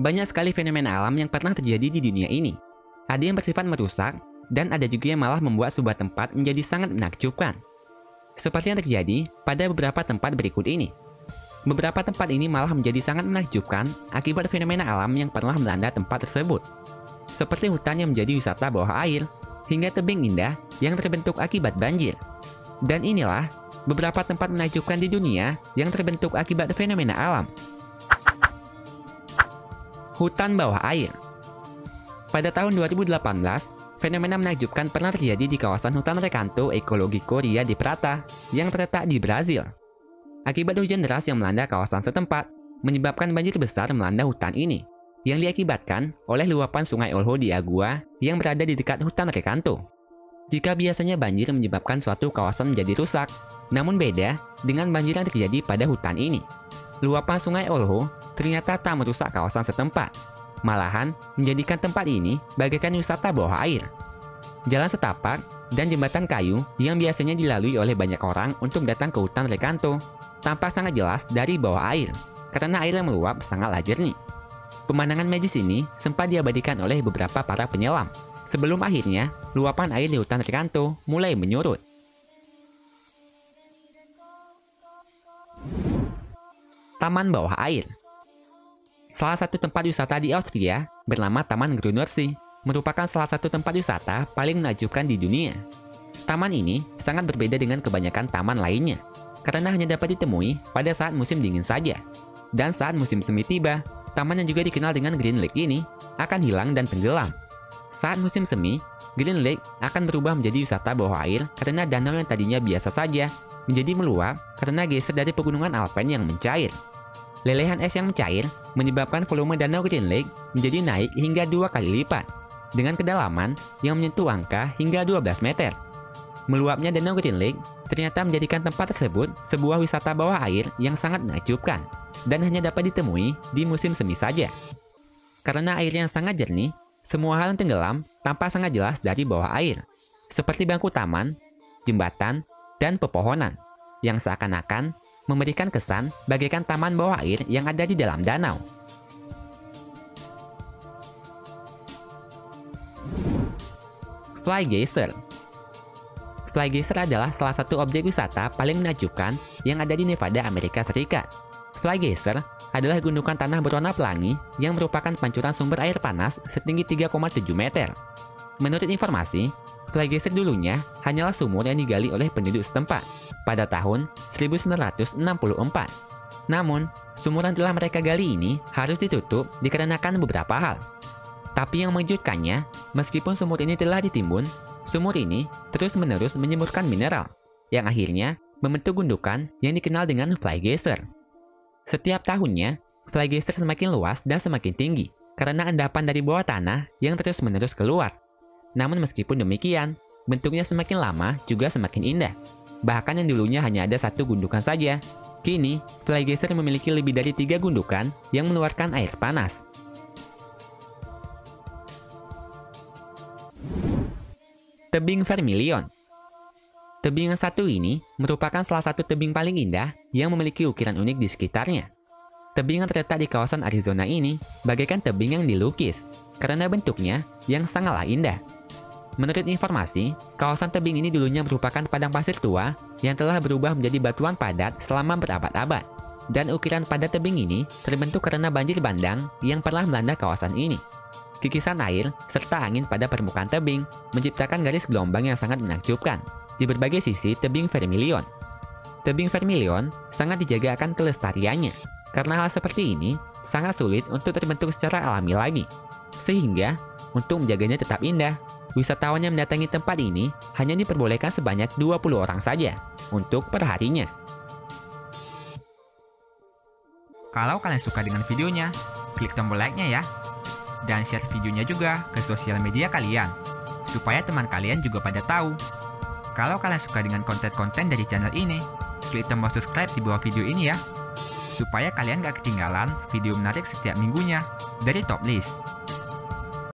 Banyak sekali fenomena alam yang pernah terjadi di dunia ini. Ada yang bersifat merusak, dan ada juga yang malah membuat sebuah tempat menjadi sangat menakjubkan. Seperti yang terjadi pada beberapa tempat berikut ini. Beberapa tempat ini malah menjadi sangat menakjubkan akibat fenomena alam yang pernah melanda tempat tersebut. Seperti hutan yang menjadi wisata bawah air, hingga tebing indah yang terbentuk akibat banjir. Dan inilah beberapa tempat menakjubkan di dunia yang terbentuk akibat fenomena alam. Hutan bawah air. Pada tahun 2018, fenomena menakjubkan pernah terjadi di kawasan hutan Recanto Ecológico Ria de Prata yang terletak di Brazil. Akibat hujan deras yang melanda kawasan setempat, menyebabkan banjir besar melanda hutan ini, yang diakibatkan oleh luapan sungai Olho di Agua yang berada di dekat hutan Recanto. Jika biasanya banjir menyebabkan suatu kawasan menjadi rusak, namun beda dengan banjir yang terjadi pada hutan ini. Luapan sungai Olho ternyata tak merusak kawasan setempat, malahan menjadikan tempat ini bagaikan wisata bawah air. Jalan setapak dan jembatan kayu yang biasanya dilalui oleh banyak orang untuk datang ke hutan Recanto tampak sangat jelas dari bawah air, karena air yang meluap sangatlah jernih. Pemandangan magis ini sempat diabadikan oleh beberapa para penyelam, sebelum akhirnya luapan air di hutan Recanto mulai menyurut. Taman bawah air. Salah satu tempat wisata di Austria bernama Taman Grünersee merupakan salah satu tempat wisata paling menakjubkan di dunia. Taman ini sangat berbeda dengan kebanyakan taman lainnya, karena hanya dapat ditemui pada saat musim dingin saja. Dan saat musim semi tiba, taman yang juga dikenal dengan Green Lake ini akan hilang dan tenggelam. Saat musim semi, Green Lake akan berubah menjadi wisata bawah air karena danau yang tadinya biasa saja menjadi meluap karena geser dari pegunungan Alpen yang mencair. Lelehan es yang mencair menyebabkan volume danau Green Lake menjadi naik hingga 2 kali lipat, dengan kedalaman yang menyentuh angka hingga 12 meter. Meluapnya danau Green Lake ternyata menjadikan tempat tersebut sebuah wisata bawah air yang sangat menakjubkan, dan hanya dapat ditemui di musim semi saja. Karena airnya yang sangat jernih, semua hal yang tenggelam tampak sangat jelas dari bawah air, seperti bangku taman, jembatan, dan pepohonan, yang seakan-akan memberikan kesan bagaikan taman bawah air yang ada di dalam danau. Fly Geyser. Fly Geyser adalah salah satu objek wisata paling menakjubkan yang ada di Nevada, Amerika Serikat. Fly Geyser adalah gundukan tanah berwarna pelangi yang merupakan pancuran sumber air panas setinggi 3,7 meter. Menurut informasi, Fly Geyser dulunya hanyalah sumur yang digali oleh penduduk setempat pada tahun 1964. Namun, sumur yang telah mereka gali ini harus ditutup dikarenakan beberapa hal. Tapi yang mengejutkannya, meskipun sumur ini telah ditimbun, sumur ini terus-menerus menyemburkan mineral, yang akhirnya membentuk gundukan yang dikenal dengan Fly Geyser. Setiap tahunnya, Fly Geyser semakin luas dan semakin tinggi, karena endapan dari bawah tanah yang terus-menerus keluar. Namun meskipun demikian, bentuknya semakin lama juga semakin indah. Bahkan yang dulunya hanya ada satu gundukan saja, kini Fly Geyser memiliki lebih dari 3 gundukan yang mengeluarkan air panas. Tebing Vermilion. Tebing yang satu ini merupakan salah satu tebing paling indah yang memiliki ukiran unik di sekitarnya. Tebing yang terletak di kawasan Arizona ini bagaikan tebing yang dilukis, karena bentuknya yang sangatlah indah. Menurut informasi, kawasan tebing ini dulunya merupakan padang pasir tua yang telah berubah menjadi batuan padat selama berabad-abad. Dan ukiran pada tebing ini terbentuk karena banjir bandang yang pernah melanda kawasan ini. Kikisan air serta angin pada permukaan tebing menciptakan garis gelombang yang sangat menakjubkan di berbagai sisi tebing Vermilion. Tebing Vermilion sangat dijaga akan kelestariannya, karena hal seperti ini sangat sulit untuk terbentuk secara alami lagi. Sehingga, untuk menjaganya tetap indah, wisatawan yang mendatangi tempat ini hanya diperbolehkan sebanyak 20 orang saja untuk perharinya. Kalau kalian suka dengan videonya, klik tombol like-nya ya. Dan share videonya juga ke sosial media kalian, supaya teman kalian juga pada tahu. Kalau kalian suka dengan konten-konten dari channel ini, klik tombol subscribe di bawah video ini ya, supaya kalian gak ketinggalan video menarik setiap minggunya dari Top List.